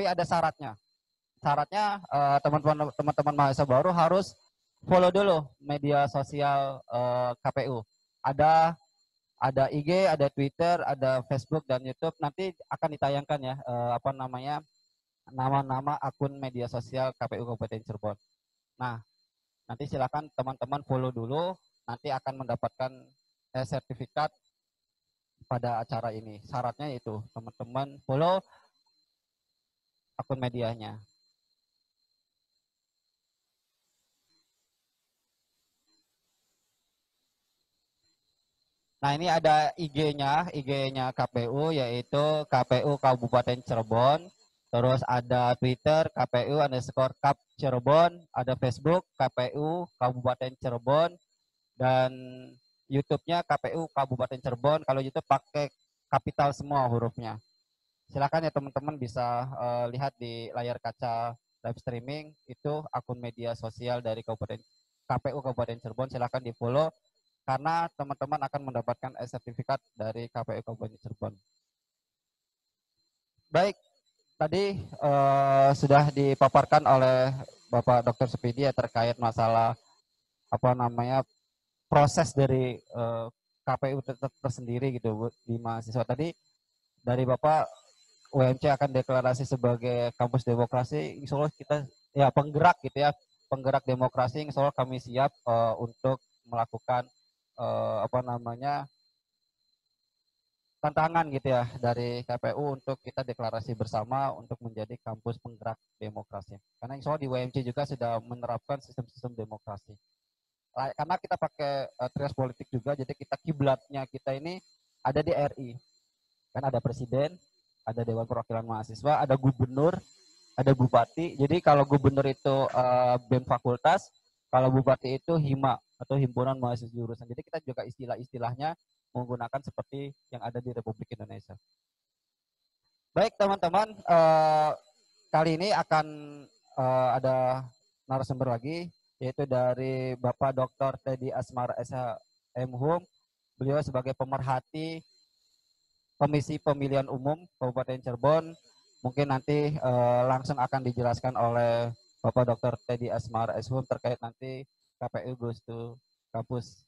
Tapi ada syaratnya. Syaratnya teman-teman mahasiswa baru harus follow dulu media sosial KPU. Ada IG, ada Twitter, ada Facebook dan YouTube. Nanti akan ditayangkan ya nama-nama akun media sosial KPU Kabupaten Cirebon. Nah, nanti silakan teman-teman follow dulu. Nanti akan mendapatkan sertifikat pada acara ini. Syaratnya itu teman-teman follow akun medianya. Nah, ini ada IG-nya KPU, yaitu KPU Kabupaten Cirebon. Terus ada Twitter KPU_Kap Cirebon, ada Facebook KPU Kabupaten Cirebon, dan YouTube-nya KPU Kabupaten Cirebon. Kalau YouTube pakai kapital semua hurufnya. Silakan ya teman-teman bisa lihat di layar kaca live streaming, itu akun media sosial dari KPU Kabupaten Cirebon. Silakan di-follow karena teman-teman akan mendapatkan sertifikat dari KPU Kabupaten Cirebon. Baik, tadi sudah dipaparkan oleh Bapak Dr. Supidi ya terkait masalah proses dari KPU tersendiri gitu di mahasiswa. Tadi dari Bapak, UMC akan deklarasi sebagai kampus demokrasi. Insya Allah kita ya penggerak gitu ya, penggerak demokrasi. Insya Allah kami siap untuk melakukan tantangan gitu ya dari KPU untuk kita deklarasi bersama untuk menjadi kampus penggerak demokrasi. Karena insya Allah di UMC juga sudah menerapkan sistem-sistem demokrasi. Karena kita pakai trias politik juga, jadi kita kiblatnya kita ini ada di RI. Kan ada presiden, ada Dewan Perwakilan Mahasiswa, ada gubernur, ada bupati. Jadi kalau gubernur itu BEM fakultas, kalau bupati itu HIMA atau Himpunan Mahasiswa Jurusan. Jadi kita juga istilah-istilahnya menggunakan seperti yang ada di Republik Indonesia. Baik teman-teman, kali ini akan ada narasumber lagi, yaitu dari Bapak Dr. Teddy Asmara SHM. Beliau sebagai pemerhati Komisi Pemilihan Umum Kabupaten Cirebon. Mungkin nanti langsung akan dijelaskan oleh Bapak Dr. Teddy Asmara SHM terkait nanti KPU goes to kampus.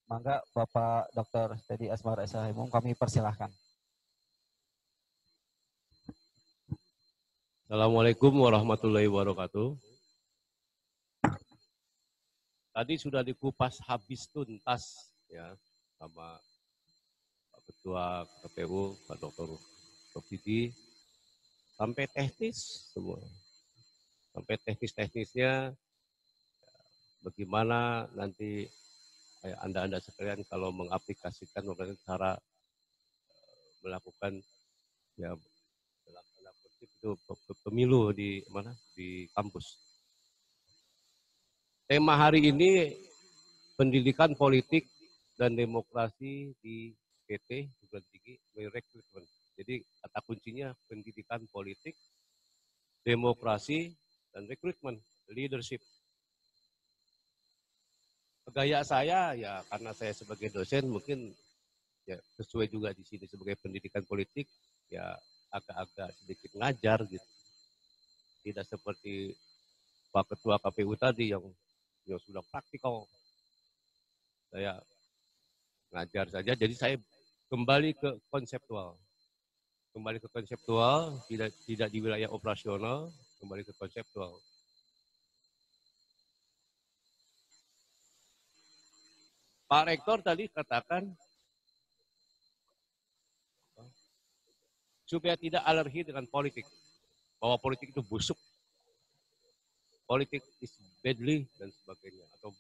Mangga Bapak Dr. Teddy Asmara SHM, kami persilahkan. Assalamualaikum warahmatullahi wabarakatuh. Tadi sudah dikupas habis tuntas ya sama Pak Ketua KPU, Pak Dr. Supidi, sampai teknis semua. Sampai teknis-teknisnya bagaimana nanti Anda sekalian kalau mengaplikasikan cara melakukan ya itu pemilu di kampus. Tema hari ini pendidikan politik dan demokrasi di PT Perguruan Tinggi Rekrutmen. Jadi kata kuncinya pendidikan politik, demokrasi dan rekrutmen, leadership. Gaya saya ya karena saya sebagai dosen mungkin ya sesuai juga di sini sebagai pendidikan politik ya agak-agak sedikit ngajar gitu. Tidak seperti Pak Ketua KPU tadi yang sudah praktikal. Saya ngajar saja, jadi saya kembali ke konseptual. Kembali ke konseptual, tidak di wilayah operasional, kembali ke konseptual. Pak Rektor tadi katakan supaya tidak alergi dengan politik, bahwa politik itu busuk, politik is badly dan sebagainya. Atau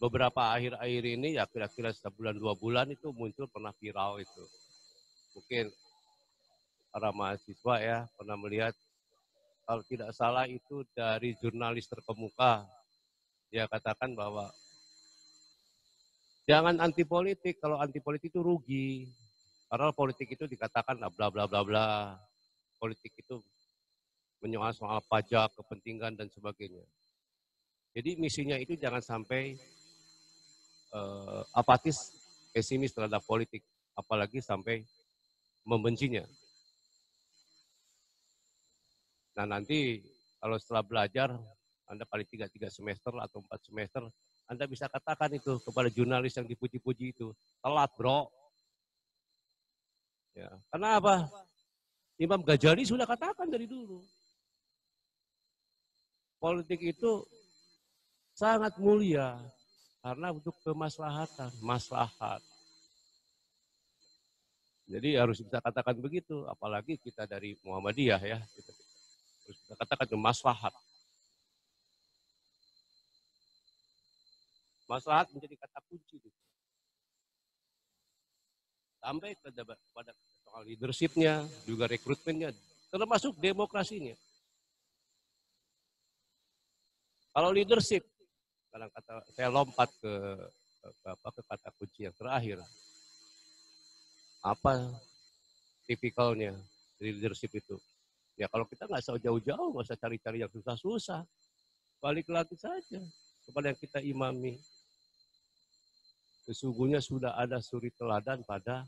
beberapa akhir-akhir ini ya kira-kira sebulan 2 bulan itu muncul pernah viral itu. Mungkin para mahasiswa ya pernah melihat, kalau tidak salah itu dari jurnalis terkemuka. Dia katakan bahwa jangan anti politik, kalau anti politik itu rugi. Karena politik itu dikatakan bla bla bla bla. Politik itu menyoal soal pajak, kepentingan dan sebagainya. Jadi misinya itu jangan sampai apatis, pesimis terhadap politik, apalagi sampai membencinya. Nah nanti kalau setelah belajar, Anda paling 3 semester atau 4 semester, Anda bisa katakan itu kepada jurnalis yang dipuji-puji itu, telat bro. Ya, karena apa? Imam Ghazali sudah katakan dari dulu. Politik itu sangat mulia karena untuk kemaslahatan, maslahat. Jadi harus bisa katakan begitu, apalagi kita dari Muhammadiyah ya, kita harus bisa katakan itu maslahat. Maslahat menjadi kata kunci. Sampai pada soal leadership-nya, juga rekrutmennya, termasuk demokrasinya. Kalau leadership, kadang kata saya lompat ke kata kunci yang terakhir. Apa tipikalnya dari leadership itu? Ya kalau kita nggak usah jauh-jauh, nggak usah cari-cari yang susah-susah, balik lagi saja kepada yang kita imami. Sesungguhnya sudah ada suri teladan pada,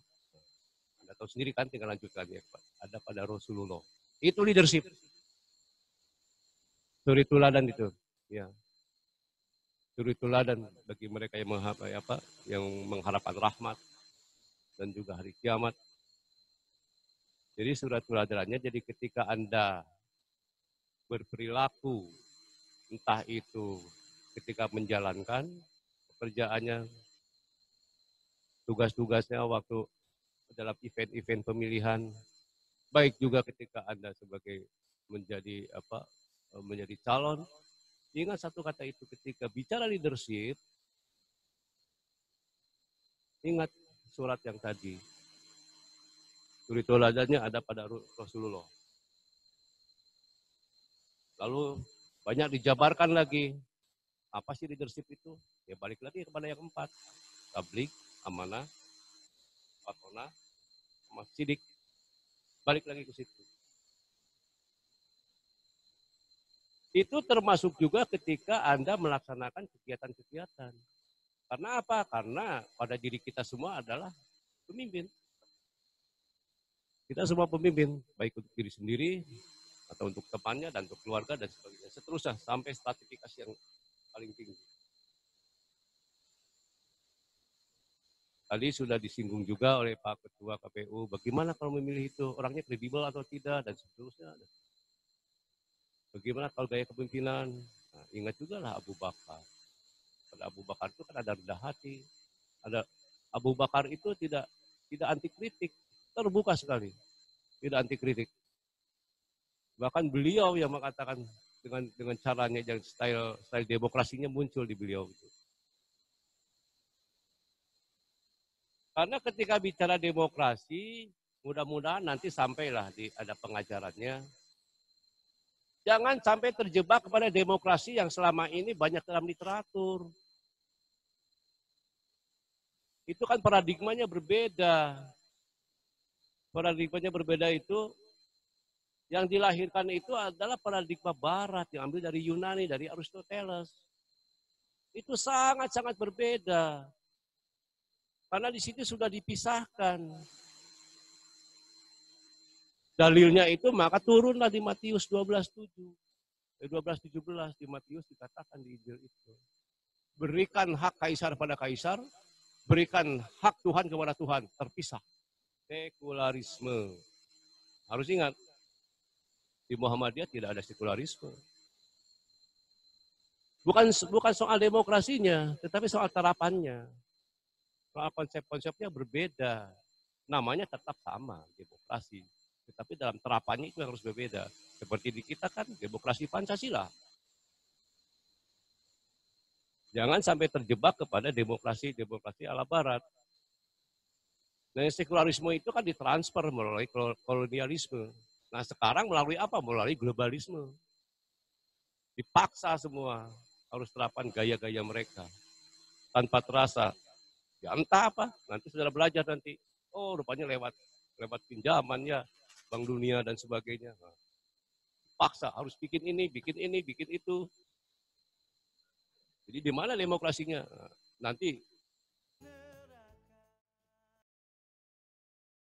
Anda tahu sendiri kan, tinggal lanjutkan ya, ada pada Rasulullah. Itu leadership. Suri teladan itu, ya. Suri teladan bagi mereka yang mengharapkan rahmat dan juga hari kiamat. Jadi surat teladannya, jadi ketika Anda berperilaku, entah itu ketika menjalankan pekerjaannya, tugas-tugasnya waktu dalam event-event pemilihan, baik juga ketika Anda sebagai menjadi calon. Ingat satu kata itu, ketika bicara leadership, ingat surat yang tadi. Suri teladannya ada pada Rasulullah. Lalu banyak dijabarkan lagi. Apa sih leadership itu? Ya balik lagi kepada yang 4. Tabligh, amanah, patona, sama sidik. Balik lagi ke situ. Itu termasuk juga ketika Anda melaksanakan kegiatan-kegiatan. Karena apa? Karena pada diri kita semua adalah pemimpin. Kita semua pemimpin, baik untuk diri sendiri, atau untuk temannya, dan untuk keluarga, dan sebagainya. Seterusnya, sampai stratifikasi yang paling tinggi. Tadi sudah disinggung juga oleh Pak Ketua KPU, bagaimana kalau memilih itu, orangnya kredibel atau tidak, dan seterusnya. Bagaimana kalau gaya kepemimpinan? Nah, ingat juga lah Abu Bakar. Pada Abu Bakar itu kan ada rendah hati. Ada Abu Bakar itu tidak anti kritik, terbuka sekali, tidak anti kritik. Bahkan beliau yang mengatakan dengan caranya, yang style demokrasinya muncul di beliau itu. Karena ketika bicara demokrasi, mudah-mudahan nanti sampailah ada pengajarannya. Jangan sampai terjebak kepada demokrasi yang selama ini banyak dalam literatur. Itu kan paradigmanya berbeda. Paradigmanya berbeda itu, yang dilahirkan itu adalah paradigma barat yang ambil dari Yunani, dari Aristoteles. Itu sangat-sangat berbeda. Karena di situ sudah dipisahkan. Dalilnya itu maka turunlah di Matius 12:7. 12:17 di Matius dikatakan di Injil itu. Berikan hak kaisar pada kaisar, berikan hak Tuhan kepada Tuhan, terpisah. Sekularisme. Harus ingat, di Muhammadiyah tidak ada sekularisme. Bukan soal demokrasinya, tetapi soal terapannya. Soal konsep-konsepnya berbeda. Namanya tetap sama, demokrasi. Tetapi dalam terapannya itu yang harus berbeda. Seperti di kita kan, demokrasi Pancasila. Jangan sampai terjebak kepada demokrasi ala barat. Nah, sekularisme itu kan ditransfer melalui kolonialisme. Nah, sekarang melalui apa? Melalui globalisme. Dipaksa semua harus terapan gaya-gaya mereka. Tanpa terasa. Ya entah apa, nanti sudah belajar nanti. Oh, rupanya lewat pinjaman ya, Bank Dunia dan sebagainya. Nah, paksa harus bikin ini, bikin itu. Jadi di mana demokrasinya? Nanti